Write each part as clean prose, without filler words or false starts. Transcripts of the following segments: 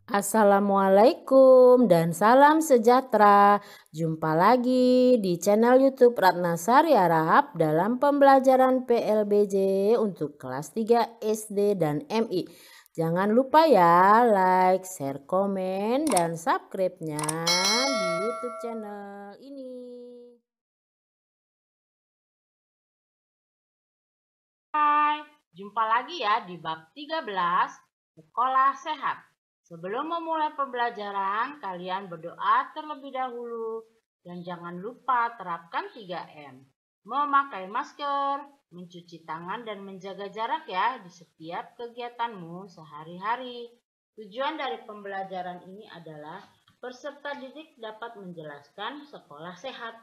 Assalamualaikum dan salam sejahtera. Jumpa lagi di channel YouTube Ratna Sari Harahap dalam pembelajaran PLBJ untuk kelas 3 SD dan MI. Jangan lupa ya like, share, komen, dan subscribe-nya di YouTube channel ini. Hai, jumpa lagi ya di bab 13 Sekolah Sehat. Sebelum memulai pembelajaran, kalian berdoa terlebih dahulu dan jangan lupa terapkan 3M. Memakai masker, mencuci tangan dan menjaga jarak ya di setiap kegiatanmu sehari-hari. Tujuan dari pembelajaran ini adalah peserta didik dapat menjelaskan sekolah sehat.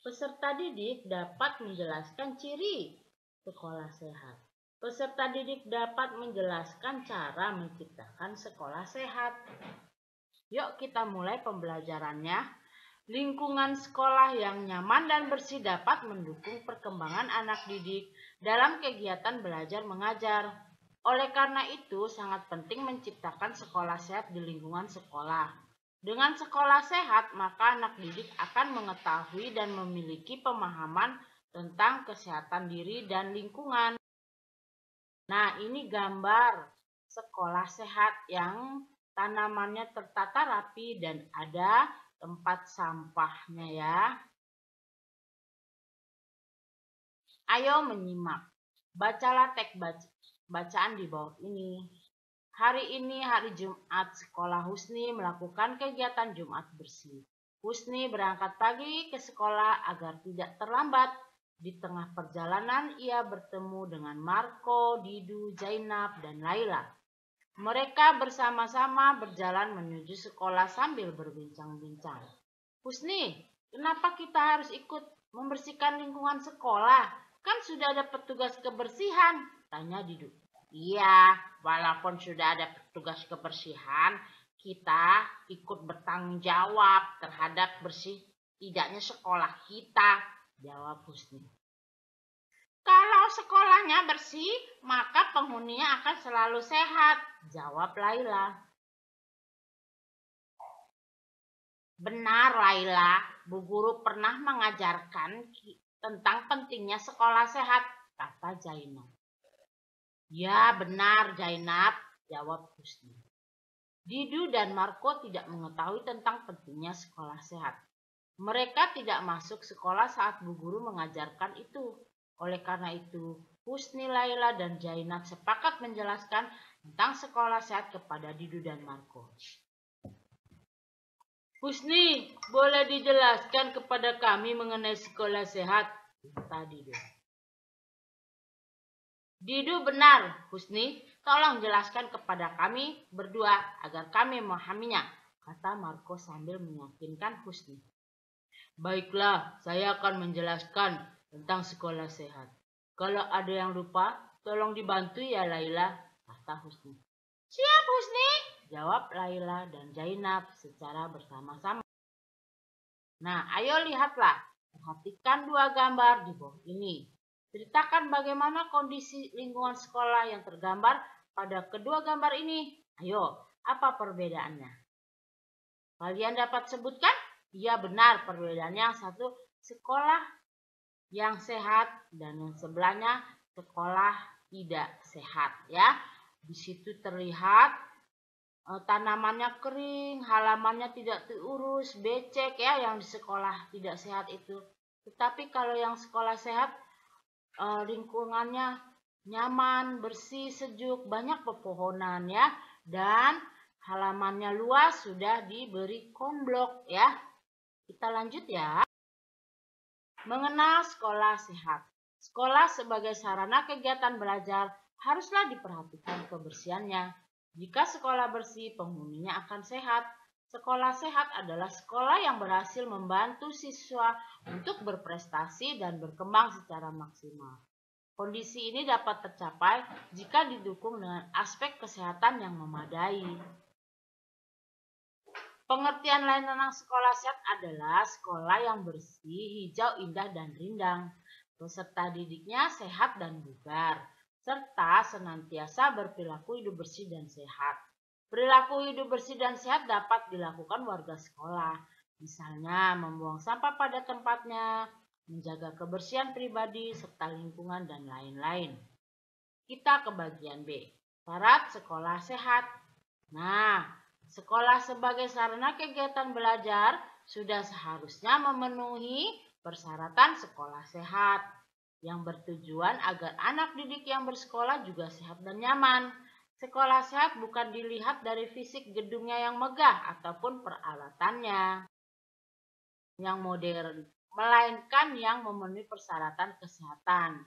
Peserta didik dapat menjelaskan ciri sekolah sehat. Peserta didik dapat menjelaskan cara menciptakan sekolah sehat. Yuk kita mulai pembelajarannya. Lingkungan sekolah yang nyaman dan bersih dapat mendukung perkembangan anak didik dalam kegiatan belajar mengajar. Oleh karena itu, sangat penting menciptakan sekolah sehat di lingkungan sekolah. Dengan sekolah sehat, maka anak didik akan mengetahui dan memiliki pemahaman tentang kesehatan diri dan lingkungan. Nah, ini gambar sekolah sehat yang tanamannya tertata rapi dan ada tempat sampahnya ya. Ayo menyimak. Bacalah teks bacaan di bawah ini. Hari ini hari Jumat, sekolah Husni melakukan kegiatan Jumat bersih. Husni berangkat pagi ke sekolah agar tidak terlambat. Di tengah perjalanan ia bertemu dengan Marco, Didu, Zainab, dan Laila. Mereka bersama-sama berjalan menuju sekolah sambil berbincang-bincang. Husni, kenapa kita harus ikut membersihkan lingkungan sekolah? Kan sudah ada petugas kebersihan, tanya Didu. Iya, walaupun sudah ada petugas kebersihan, kita ikut bertanggung jawab terhadap bersih tidaknya sekolah kita, jawab Husni. Kalau sekolahnya bersih, maka penghuninya akan selalu sehat, jawab Laila. Benar Laila, Bu Guru pernah mengajarkan tentang pentingnya sekolah sehat, kata Zainab. Ya benar Zainab, jawab Husni. Didu dan Marco tidak mengetahui tentang pentingnya sekolah sehat. Mereka tidak masuk sekolah saat Bu Guru mengajarkan itu. Oleh karena itu, Husni, Laila, dan Zainab sepakat menjelaskan tentang sekolah sehat kepada Didu dan Marco. Husni, boleh dijelaskan kepada kami mengenai sekolah sehat? Kata Didu. Didu benar, Husni. Tolong jelaskan kepada kami berdua agar kami memahaminya, kata Marco sambil meyakinkan Husni. Baiklah, saya akan menjelaskan tentang sekolah sehat. Kalau ada yang lupa, tolong dibantu ya Laila, kata Husni. Siap Husni, jawab Laila dan Zainab secara bersama-sama. Nah, ayo lihatlah, perhatikan dua gambar di bawah ini. Ceritakan bagaimana kondisi lingkungan sekolah yang tergambar pada kedua gambar ini. Ayo, apa perbedaannya? Kalian dapat sebutkan? Ya benar, perbedaannya yang satu sekolah yang sehat dan yang sebelahnya sekolah tidak sehat ya. Di situ terlihat tanamannya kering, halamannya tidak diurus, becek ya yang di sekolah tidak sehat itu. Tetapi kalau yang sekolah sehat lingkungannya nyaman, bersih, sejuk, banyak pepohonan ya dan halamannya luas, sudah diberi konblok ya. Kita lanjut ya. Mengenal sekolah sehat. Sekolah sebagai sarana kegiatan belajar haruslah diperhatikan kebersihannya. Jika sekolah bersih, penghuninya akan sehat. Sekolah sehat adalah sekolah yang berhasil membantu siswa untuk berprestasi dan berkembang secara maksimal. Kondisi ini dapat tercapai jika didukung dengan aspek kesehatan yang memadai. Pengertian lain tentang sekolah sehat adalah sekolah yang bersih, hijau, indah, dan rindang. Peserta didiknya sehat dan bugar, serta senantiasa berperilaku hidup bersih dan sehat. Perilaku hidup bersih dan sehat dapat dilakukan warga sekolah. Misalnya membuang sampah pada tempatnya, menjaga kebersihan pribadi, serta lingkungan dan lain-lain. Kita ke bagian B. Syarat sekolah sehat. Nah, sekolah sebagai sarana kegiatan belajar sudah seharusnya memenuhi persyaratan sekolah sehat yang bertujuan agar anak didik yang bersekolah juga sehat dan nyaman. Sekolah sehat bukan dilihat dari fisik gedungnya yang megah ataupun peralatannya yang modern, melainkan yang memenuhi persyaratan kesehatan.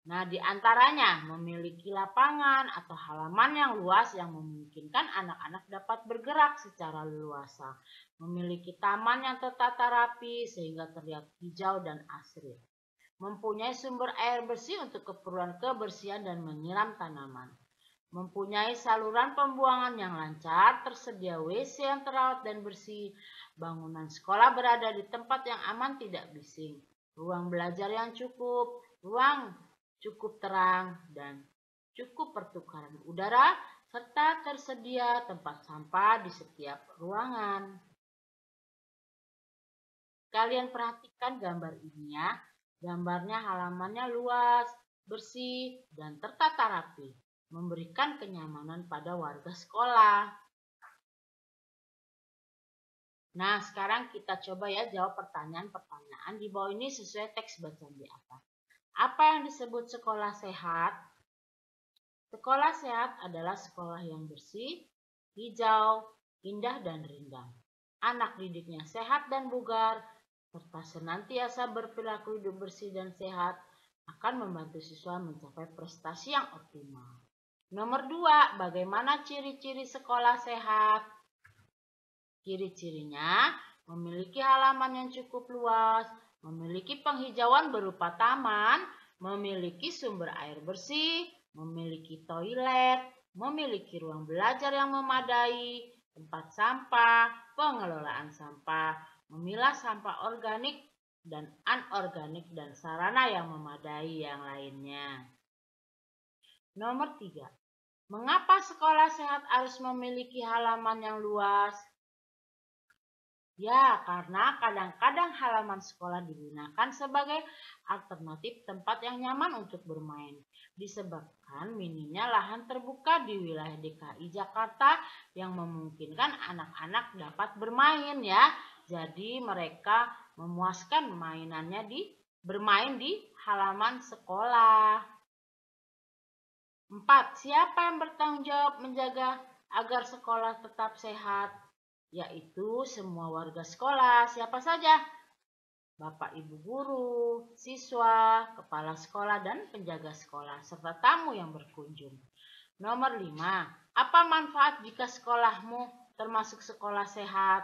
Nah, di antaranya memiliki lapangan atau halaman yang luas yang memungkinkan anak-anak dapat bergerak secara leluasa, memiliki taman yang tertata rapi sehingga terlihat hijau dan asri, mempunyai sumber air bersih untuk keperluan kebersihan dan menyiram tanaman, mempunyai saluran pembuangan yang lancar, tersedia WC yang terawat dan bersih, bangunan sekolah berada di tempat yang aman tidak bising, ruang belajar yang cukup, ruang cukup terang dan cukup pertukaran udara, serta tersedia tempat sampah di setiap ruangan. Kalian perhatikan gambar ini ya. Gambarnya halamannya luas, bersih, dan tertata rapi, memberikan kenyamanan pada warga sekolah. Nah, sekarang kita coba ya jawab pertanyaan-pertanyaan di bawah ini sesuai teks bacaan di atas. Apa yang disebut sekolah sehat? Sekolah sehat adalah sekolah yang bersih, hijau, indah, dan rindang. Anak didiknya sehat dan bugar, serta senantiasa berperilaku hidup bersih dan sehat akan membantu siswa mencapai prestasi yang optimal. Nomor 2, bagaimana ciri-ciri sekolah sehat? Ciri-cirinya memiliki halaman yang cukup luas, memiliki penghijauan berupa taman, memiliki sumber air bersih, memiliki toilet, memiliki ruang belajar yang memadai, tempat sampah, pengelolaan sampah, memilah sampah organik dan anorganik dan sarana yang memadai yang lainnya. Nomor 3. Mengapa sekolah sehat harus memiliki halaman yang luas? Ya, karena kadang-kadang halaman sekolah digunakan sebagai alternatif tempat yang nyaman untuk bermain. Disebabkan minimnya lahan terbuka di wilayah DKI Jakarta yang memungkinkan anak-anak dapat bermain ya. Jadi mereka memuaskan bermain di halaman sekolah. 4. Siapa yang bertanggung jawab menjaga agar sekolah tetap sehat? Yaitu semua warga sekolah. Siapa saja? Bapak Ibu guru, siswa, kepala sekolah, dan penjaga sekolah, serta tamu yang berkunjung. Nomor 5. Apa manfaat jika sekolahmu termasuk sekolah sehat?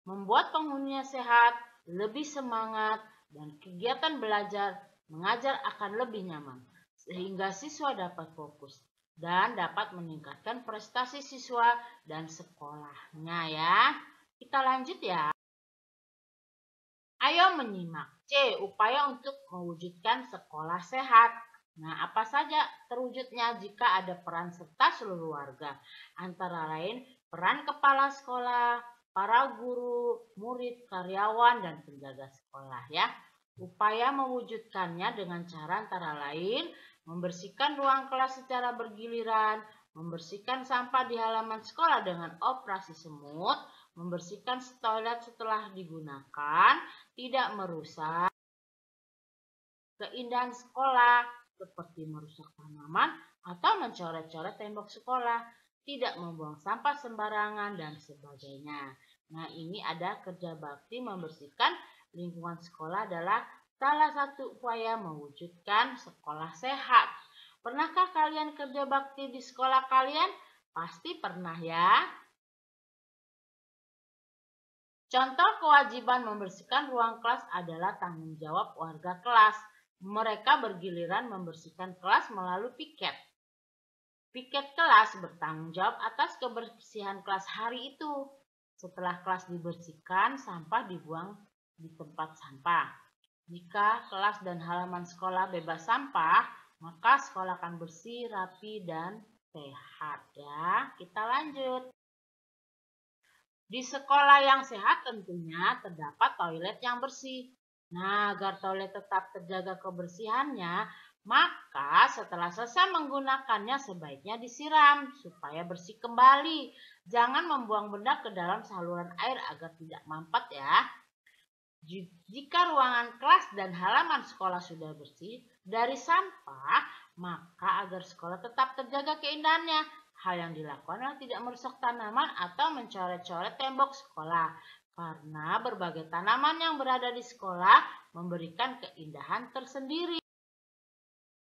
Membuat penghuninya sehat, lebih semangat, dan kegiatan belajar mengajar akan lebih nyaman, sehingga siswa dapat fokus dan dapat meningkatkan prestasi siswa dan sekolahnya ya. Kita lanjut ya. Ayo menyimak. C. Upaya untuk mewujudkan sekolah sehat. Nah, apa saja terwujudnya jika ada peran serta seluruh warga? Antara lain, peran kepala sekolah, para guru, murid, karyawan, dan penjaga sekolah ya. Upaya mewujudkannya dengan cara antara lain membersihkan ruang kelas secara bergiliran, membersihkan sampah di halaman sekolah dengan operasi semut, membersihkan toilet setelah digunakan, tidak merusak keindahan sekolah seperti merusak tanaman atau mencoret-coret tembok sekolah, tidak membuang sampah sembarangan dan sebagainya. Nah, ini ada kerja bakti membersihkan lingkungan sekolah adalah salah satu upaya mewujudkan sekolah sehat. Pernahkah kalian kerja bakti di sekolah kalian? Pasti pernah ya. Contoh kewajiban membersihkan ruang kelas adalah tanggung jawab warga kelas. Mereka bergiliran membersihkan kelas melalui piket. Piket kelas bertanggung jawab atas kebersihan kelas hari itu. Setelah kelas dibersihkan, sampah dibuang di tempat sampah. Jika kelas dan halaman sekolah bebas sampah, maka sekolah akan bersih, rapi, dan sehat ya. Kita lanjut. Di sekolah yang sehat tentunya terdapat toilet yang bersih. Nah, agar toilet tetap terjaga kebersihannya, maka setelah selesai menggunakannya sebaiknya disiram supaya bersih kembali. Jangan membuang benda ke dalam saluran air agar tidak mampet ya. Jika ruangan kelas dan halaman sekolah sudah bersih dari sampah, maka agar sekolah tetap terjaga keindahannya, hal yang dilakukan adalah tidak merusak tanaman atau mencoret-coret tembok sekolah. Karena berbagai tanaman yang berada di sekolah memberikan keindahan tersendiri.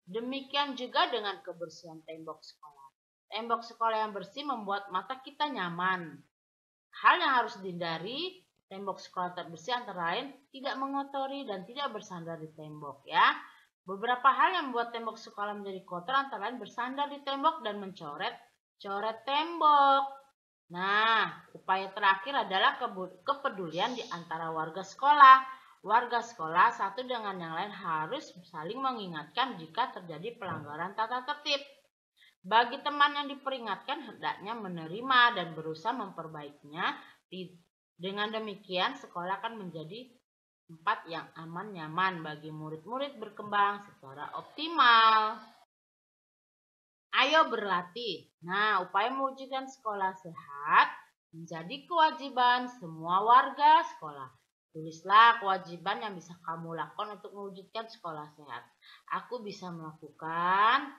Demikian juga dengan kebersihan tembok sekolah. Tembok sekolah yang bersih membuat mata kita nyaman. Hal yang harus dihindari tembok sekolah terbersih antara lain tidak mengotori dan tidak bersandar di tembok ya. Beberapa hal yang membuat tembok sekolah menjadi kotor antara lain bersandar di tembok dan mencoret tembok. Nah, upaya terakhir adalah kepedulian di antara warga sekolah. Warga sekolah satu dengan yang lain harus saling mengingatkan jika terjadi pelanggaran tata tertib. Bagi teman yang diperingatkan hendaknya menerima dan berusaha memperbaikinya. Dengan demikian, sekolah akan menjadi tempat yang aman nyaman bagi murid-murid berkembang secara optimal. Ayo berlatih. Nah, upaya mewujudkan sekolah sehat menjadi kewajiban semua warga sekolah. Tulislah kewajiban yang bisa kamu lakukan untuk mewujudkan sekolah sehat. Aku bisa melakukan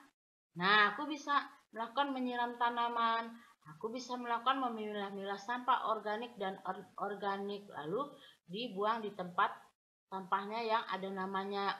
menyiram tanaman. Aku bisa melakukan memilah-milah sampah organik dan organik lalu dibuang di tempat sampahnya yang ada namanya.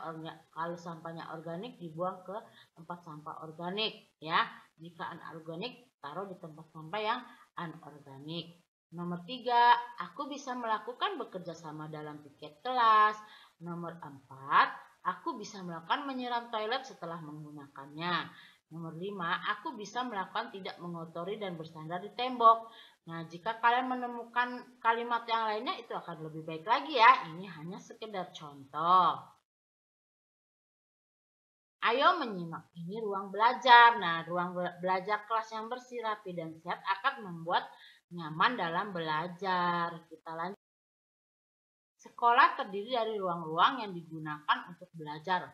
Kalau sampahnya organik dibuang ke tempat sampah organik ya. Jika anorganik taruh di tempat sampah yang anorganik. Nomor 3, aku bisa melakukan bekerja sama dalam piket kelas. Nomor 4, aku bisa melakukan menyiram toilet setelah menggunakannya. Nomor 5, aku bisa melakukan tidak mengotori dan bersandar di tembok. Nah, jika kalian menemukan kalimat yang lainnya itu akan lebih baik lagi ya. Ini hanya sekedar contoh. Ayo menyimak. Ini ruang belajar. Nah, ruang belajar kelas yang bersih, rapi, dan sehat akan membuat nyaman dalam belajar. Kita lanjut. Sekolah terdiri dari ruang-ruang yang digunakan untuk belajar.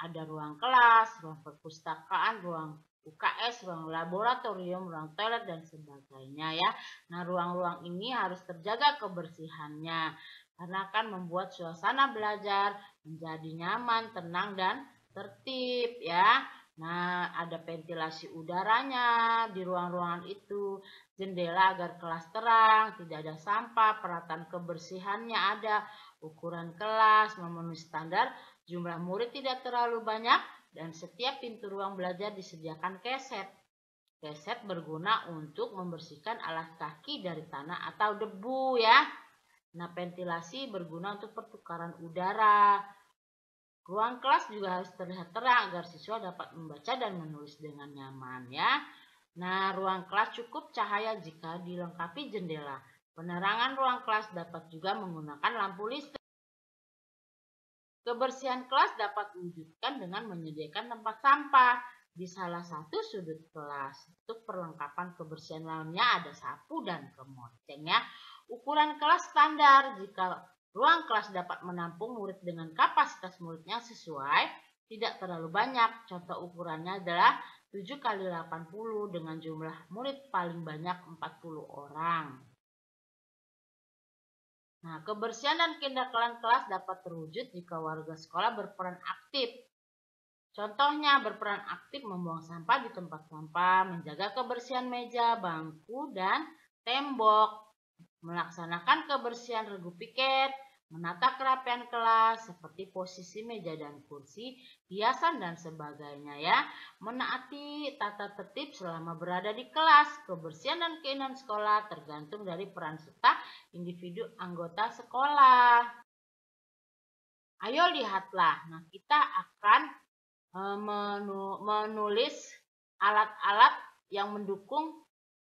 Ada ruang kelas, ruang perpustakaan, ruang UKS, ruang laboratorium, ruang toilet, dan sebagainya ya. Nah, ruang-ruang ini harus terjaga kebersihannya karena akan membuat suasana belajar menjadi nyaman, tenang, dan tertib ya. Nah, ada ventilasi udaranya di ruang-ruangan itu, jendela agar kelas terang, tidak ada sampah, peralatan kebersihannya ada, ukuran kelas memenuhi standar, jumlah murid tidak terlalu banyak, dan setiap pintu ruang belajar disediakan keset. Keset berguna untuk membersihkan alas kaki dari tanah atau debu ya. Nah, ventilasi berguna untuk pertukaran udara. Ruang kelas juga harus terlihat terang agar siswa dapat membaca dan menulis dengan nyaman ya. Nah, ruang kelas cukup cahaya jika dilengkapi jendela. Penerangan ruang kelas dapat juga menggunakan lampu listrik. Kebersihan kelas dapat diwujudkan dengan menyediakan tempat sampah di salah satu sudut kelas. Untuk perlengkapan kebersihan lainnya ada sapu dan kemoceng ya. Ukuran kelas standar. Jika ruang kelas dapat menampung murid dengan kapasitas muridnya sesuai, tidak terlalu banyak. Contoh ukurannya adalah 7 x 80 dengan jumlah murid paling banyak 40 orang. Nah, kebersihan dan keindahan kelas dapat terwujud jika warga sekolah berperan aktif. Contohnya berperan aktif membuang sampah di tempat sampah, menjaga kebersihan meja, bangku, dan tembok, melaksanakan kebersihan regu piket, menata kerapian kelas seperti posisi meja dan kursi, hiasan dan sebagainya ya. Menaati tata tertib selama berada di kelas. Kebersihan dan keindahan sekolah tergantung dari peran serta individu anggota sekolah. Ayo lihatlah. Nah, kita akan menulis alat-alat yang mendukung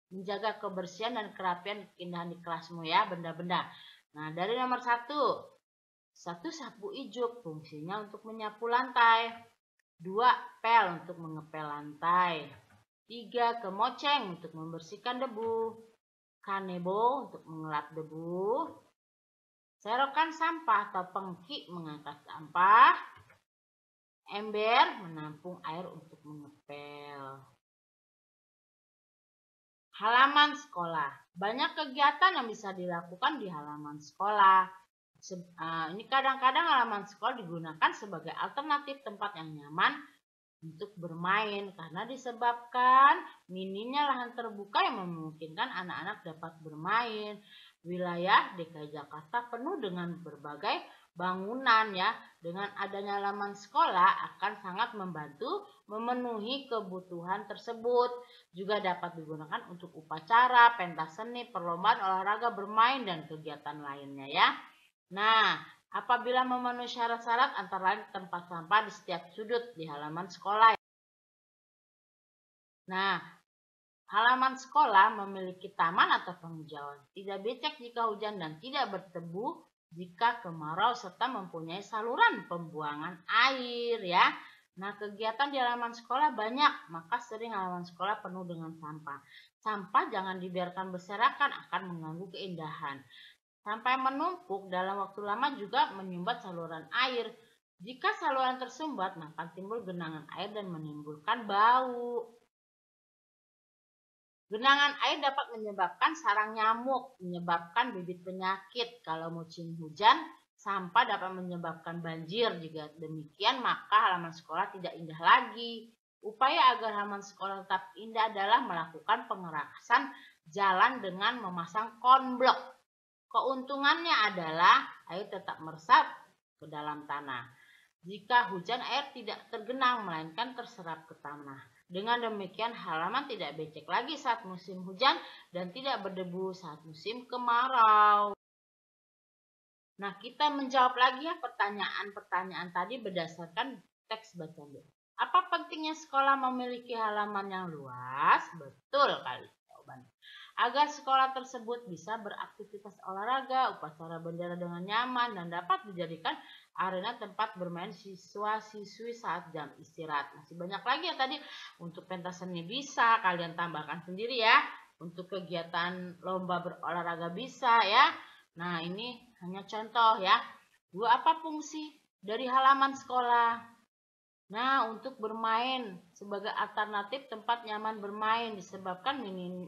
menjaga kebersihan dan kerapian keindahan di kelasmu ya, benda-benda. Nah, dari nomor 1 sapu ijuk, fungsinya untuk menyapu lantai. 2, pel untuk mengepel lantai. 3. Kemoceng untuk membersihkan debu. Kanebo untuk mengelap debu. Serokan sampah atau pengki mengangkat sampah. Ember menampung air untuk mengepel. Halaman sekolah. Banyak kegiatan yang bisa dilakukan di halaman sekolah. Ini kadang-kadang halaman sekolah digunakan sebagai alternatif tempat yang nyaman untuk bermain karena disebabkan minimnya lahan terbuka yang memungkinkan anak-anak dapat bermain. Wilayah DKI Jakarta penuh dengan berbagai bangunan ya. Dengan adanya halaman sekolah akan sangat membantu memenuhi kebutuhan tersebut. Juga dapat digunakan untuk upacara, pentas seni, perlombaan olahraga, bermain dan kegiatan lainnya ya. Nah, apabila memenuhi syarat-syarat antara lain tempat sampah di setiap sudut di halaman sekolah. Nah, halaman sekolah memiliki taman atau penghijauan. Tidak becek jika hujan dan tidak bertebu jika kemarau serta mempunyai saluran pembuangan air ya. Nah, kegiatan di halaman sekolah banyak, maka sering halaman sekolah penuh dengan sampah. Sampah jangan dibiarkan berserakan, akan mengganggu keindahan. Sampai menumpuk dalam waktu lama juga menyumbat saluran air. Jika saluran tersumbat, maka timbul genangan air dan menimbulkan bau. Genangan air dapat menyebabkan sarang nyamuk, menyebabkan bibit penyakit. Kalau musim hujan, sampah dapat menyebabkan banjir. Jika demikian, maka halaman sekolah tidak indah lagi. Upaya agar halaman sekolah tetap indah adalah melakukan pengerasan jalan dengan memasang konblok. Keuntungannya adalah air tetap meresap ke dalam tanah. Jika hujan, air tidak tergenang, melainkan terserap ke tanah. Dengan demikian, halaman tidak becek lagi saat musim hujan dan tidak berdebu saat musim kemarau. Nah, kita menjawab lagi ya pertanyaan-pertanyaan tadi berdasarkan teks bacaan. Apa pentingnya sekolah memiliki halaman yang luas? Betul kali jawabannya. Agar sekolah tersebut bisa beraktivitas olahraga, upacara bendera dengan nyaman, dan dapat dijadikan arena tempat bermain siswa-siswi saat jam istirahat. Masih banyak lagi ya tadi, untuk pentas seni bisa, kalian tambahkan sendiri ya. Untuk kegiatan lomba berolahraga bisa ya. Nah, ini hanya contoh ya. Apa fungsi dari halaman sekolah? Nah, untuk bermain sebagai alternatif tempat nyaman bermain disebabkan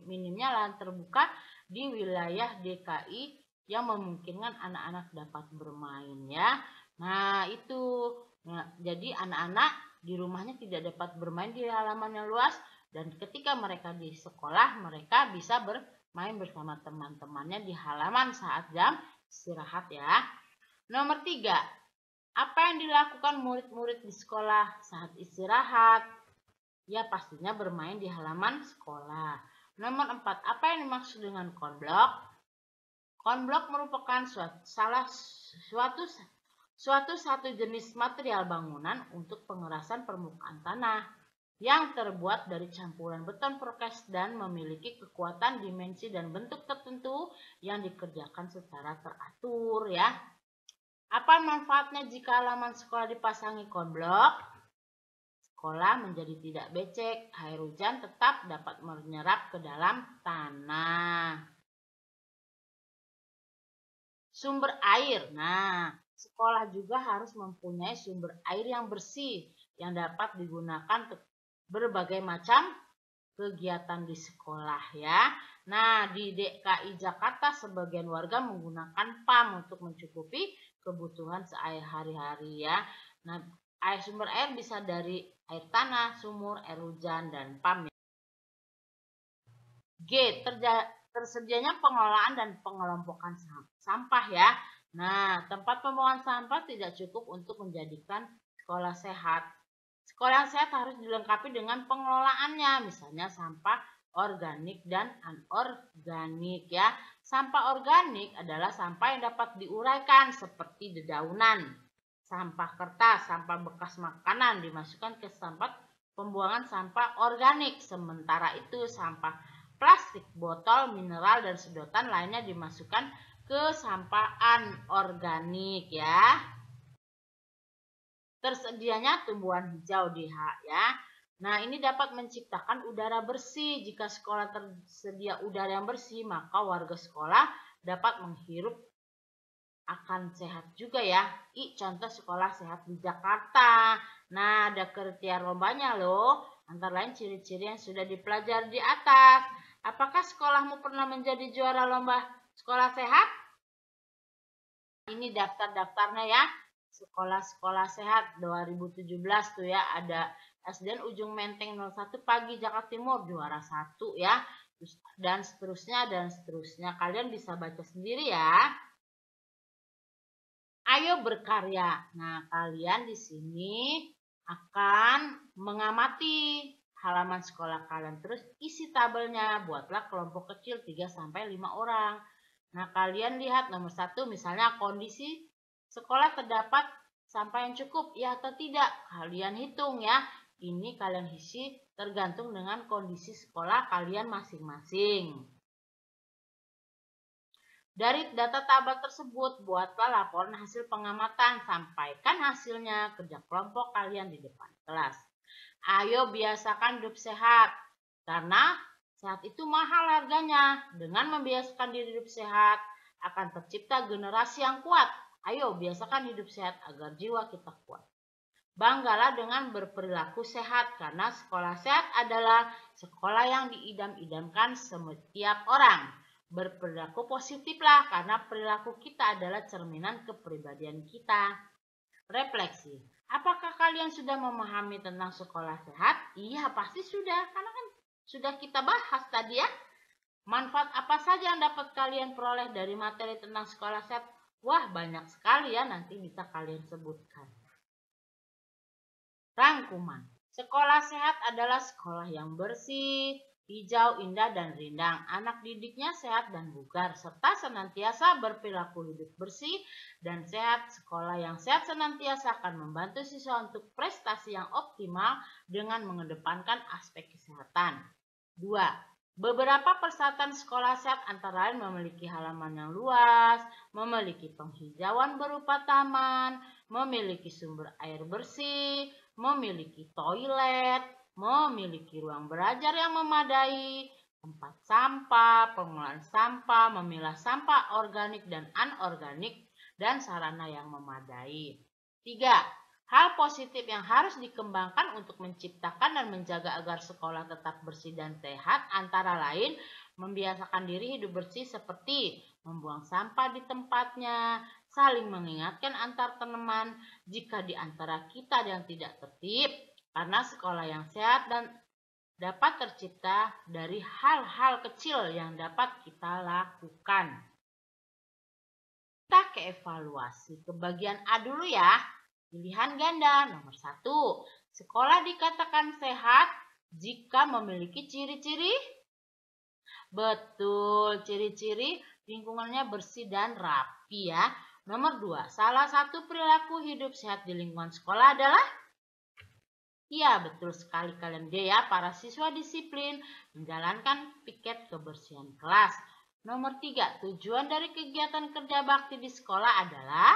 minimnya lahan terbuka di wilayah DKI yang memungkinkan anak-anak dapat bermain ya. Nah, itu. Nah, jadi anak-anak di rumahnya tidak dapat bermain di halaman yang luas dan ketika mereka di sekolah mereka bisa bermain bersama teman-temannya di halaman saat jam istirahat ya. Nomor 3. Apa yang dilakukan murid-murid di sekolah saat istirahat? Ya, pastinya bermain di halaman sekolah. Nomor 4. Apa yang dimaksud dengan konblok? Konblok merupakan suatu jenis material bangunan untuk pengerasan permukaan tanah yang terbuat dari campuran beton prokes dan memiliki kekuatan, dimensi, dan bentuk tertentu yang dikerjakan secara teratur ya. Apa manfaatnya jika halaman sekolah dipasangi konblok? Sekolah menjadi tidak becek, air hujan tetap dapat menyerap ke dalam tanah. Sumber air. Nah, sekolah juga harus mempunyai sumber air yang bersih yang dapat digunakan untuk berbagai macam kegiatan di sekolah ya. Nah, di DKI Jakarta sebagian warga menggunakan PAM untuk mencukupi kebutuhan sehari-hari ya. Nah, sumber air bisa dari air tanah, sumur, air hujan, dan PAM. G. Tersedianya pengelolaan dan pengelompokan sampah ya. Nah, tempat pembuangan sampah tidak cukup untuk menjadikan sekolah sehat. Sekolah yang sehat harus dilengkapi dengan pengelolaannya, misalnya sampah organik dan anorganik ya. Sampah organik adalah sampah yang dapat diuraikan seperti dedaunan, sampah kertas, sampah bekas makanan dimasukkan ke tempat pembuangan sampah organik. Sementara itu sampah plastik, botol, mineral, dan sedotan lainnya dimasukkan ke sampah anorganik ya. Tersedianya tumbuhan hijau di ya. Nah, ini dapat menciptakan udara bersih. Jika sekolah tersedia udara yang bersih, maka warga sekolah dapat menghirup akan sehat juga ya. Contoh sekolah sehat di Jakarta. Nah, ada kriteria lombanya loh. Antara lain ciri-ciri yang sudah dipelajari di atas. Apakah sekolahmu pernah menjadi juara lomba sekolah sehat? Ini daftar-daftarnya ya. Sekolah-sekolah sehat 2017 tuh ya, ada SDN Ujung Menteng 01 Pagi Jakarta Timur juara 1 ya. Dan seterusnya. Kalian bisa baca sendiri ya. Ayo berkarya. Nah, kalian di sini akan mengamati halaman sekolah kalian. Terus isi tabelnya, buatlah kelompok kecil 3-5 orang. Nah, kalian lihat nomor 1 misalnya kondisi sekolah terdapat sampah yang cukup, ya atau tidak. Kalian hitung ya. Ini kalian isi tergantung dengan kondisi sekolah kalian masing-masing. Dari data tabel tersebut, buatlah laporan hasil pengamatan. Sampaikan hasilnya kerja kelompok kalian di depan kelas. Ayo biasakan hidup sehat, karena sehat itu mahal harganya. Dengan membiasakan diri hidup sehat, akan tercipta generasi yang kuat. Ayo biasakan hidup sehat agar jiwa kita kuat. Banggalah dengan berperilaku sehat, karena sekolah sehat adalah sekolah yang diidam-idamkan setiap orang. Berperilaku positiflah, karena perilaku kita adalah cerminan kepribadian kita. Refleksi. Apakah kalian sudah memahami tentang sekolah sehat? Iya, pasti sudah, karena kan sudah kita bahas tadi ya. Manfaat apa saja yang dapat kalian peroleh dari materi tentang sekolah sehat? Wah, banyak sekali ya, nanti bisa kalian sebutkan. Rangkuman. Sekolah sehat adalah sekolah yang bersih, hijau, indah, dan rindang. Anak didiknya sehat dan bugar, serta senantiasa berperilaku hidup bersih dan sehat. Sekolah yang sehat senantiasa akan membantu siswa untuk prestasi yang optimal dengan mengedepankan aspek kesehatan. 2. Beberapa persyaratan sekolah sehat antara lain memiliki halaman yang luas, memiliki penghijauan berupa taman, memiliki sumber air bersih, memiliki toilet, memiliki ruang belajar yang memadai, tempat sampah, pengolahan sampah, memilah sampah organik dan anorganik, dan sarana yang memadai. 3. Hal positif yang harus dikembangkan untuk menciptakan dan menjaga agar sekolah tetap bersih dan sehat antara lain membiasakan diri hidup bersih seperti membuang sampah di tempatnya, saling mengingatkan antar teman jika di antara kita yang tidak tertib, karena sekolah yang sehat dan dapat tercipta dari hal-hal kecil yang dapat kita lakukan. Kita ke evaluasi. Ke bagian A dulu ya. Pilihan ganda nomor 1. Sekolah dikatakan sehat jika memiliki ciri-ciri. Betul, ciri-ciri lingkungannya bersih dan rapi ya. Nomor 2, salah satu perilaku hidup sehat di lingkungan sekolah adalah? Iya, betul sekali kalian D ya. Para siswa disiplin menjalankan piket kebersihan kelas. Nomor 3, tujuan dari kegiatan kerja bakti di sekolah adalah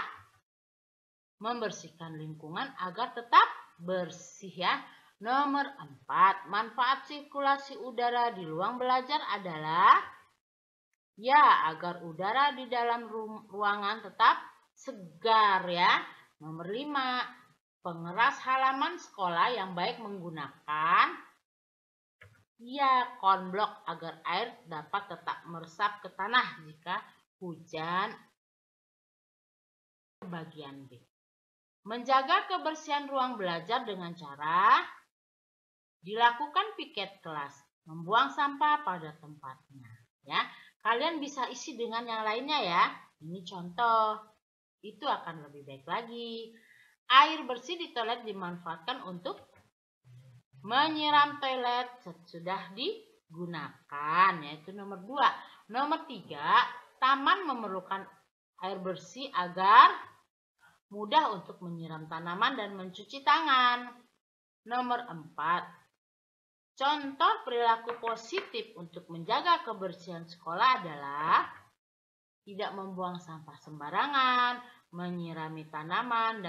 membersihkan lingkungan agar tetap bersih ya. Nomor 4, manfaat sirkulasi udara di ruang belajar adalah ya, agar udara di dalam ruangan tetap segar ya. Nomor 5, pengeras halaman sekolah yang baik menggunakan ya, konblok agar air dapat tetap meresap ke tanah jika hujan. Bagian B. Menjaga kebersihan ruang belajar dengan cara dilakukan piket kelas, membuang sampah pada tempatnya ya. Kalian bisa isi dengan yang lainnya ya. Ini contoh. Itu akan lebih baik lagi. Air bersih di toilet dimanfaatkan untuk menyiram toilet sesudah digunakan, yaitu nomor 2. Nomor 3, taman memerlukan air bersih agar mudah untuk menyiram tanaman dan mencuci tangan. Nomor 4, contoh perilaku positif untuk menjaga kebersihan sekolah adalah tidak membuang sampah sembarangan, menyirami tanaman,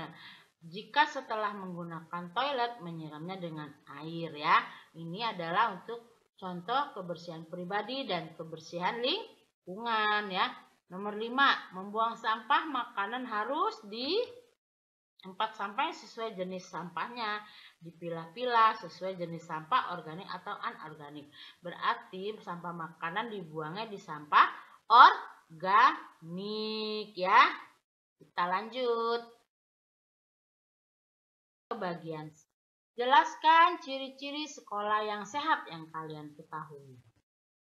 jika setelah menggunakan toilet menyiramnya dengan air ya. Ini adalah untuk contoh kebersihan pribadi dan kebersihan lingkungan ya. Nomor 5, membuang sampah makanan harus di tempat sampah sesuai jenis sampahnya, dipilah-pilah sesuai jenis sampah organik atau anorganik. Berarti sampah makanan dibuangnya di sampah organik ya. Kita lanjut ke bagian. Jelaskan ciri-ciri sekolah yang sehat yang kalian ketahui.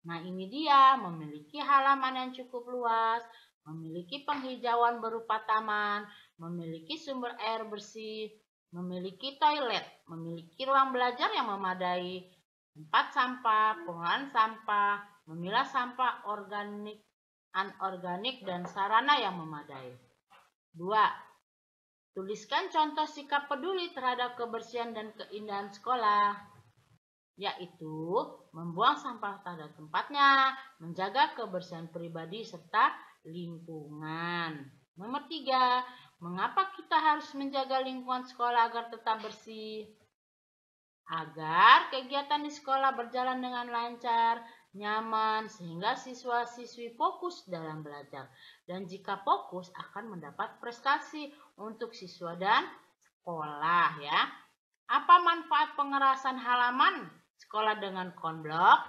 Nah, ini dia, memiliki halaman yang cukup luas, memiliki penghijauan berupa taman, memiliki sumber air bersih, memiliki toilet, memiliki ruang belajar yang memadai, tempat sampah, pengolahan sampah, memilah sampah organik, anorganik, dan sarana yang memadai. 2. Tuliskan contoh sikap peduli terhadap kebersihan dan keindahan sekolah, yaitu membuang sampah pada tempatnya, menjaga kebersihan pribadi serta lingkungan. Nomor 3, mengapa kita harus menjaga lingkungan sekolah agar tetap bersih? Agar kegiatan di sekolah berjalan dengan lancar, nyaman, sehingga siswa-siswi fokus dalam belajar. Dan jika fokus akan mendapat prestasi untuk siswa dan sekolah ya. Apa manfaat pengerasan halaman sekolah dengan konblok?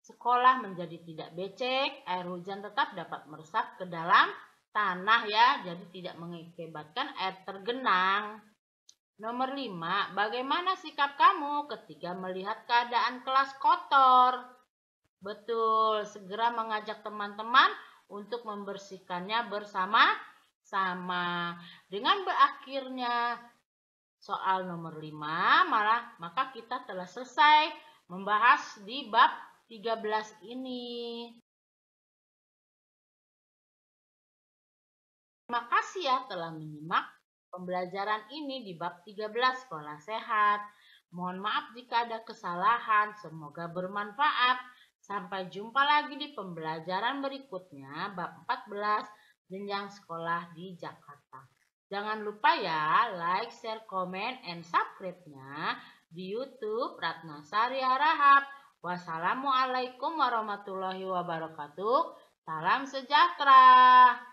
Sekolah menjadi tidak becek, air hujan tetap dapat meresap ke dalam tanah ya, jadi tidak mengakibatkan air tergenang. Nomor 5, bagaimana sikap kamu ketika melihat keadaan kelas kotor? Betul, segera mengajak teman-teman untuk membersihkannya bersama-sama. Dengan berakhirnya soal nomor 5, maka kita telah selesai membahas di bab 13 ini. Terima kasih ya telah menyimak pembelajaran ini di bab 13 sekolah sehat. Mohon maaf jika ada kesalahan, semoga bermanfaat. Sampai jumpa lagi di pembelajaran berikutnya bab 14 jenjang sekolah di Jakarta. Jangan lupa ya, like, share, comment, and subscribe-nya di YouTube Ratnasari Harahap. Wassalamualaikum warahmatullahi wabarakatuh. Salam sejahtera.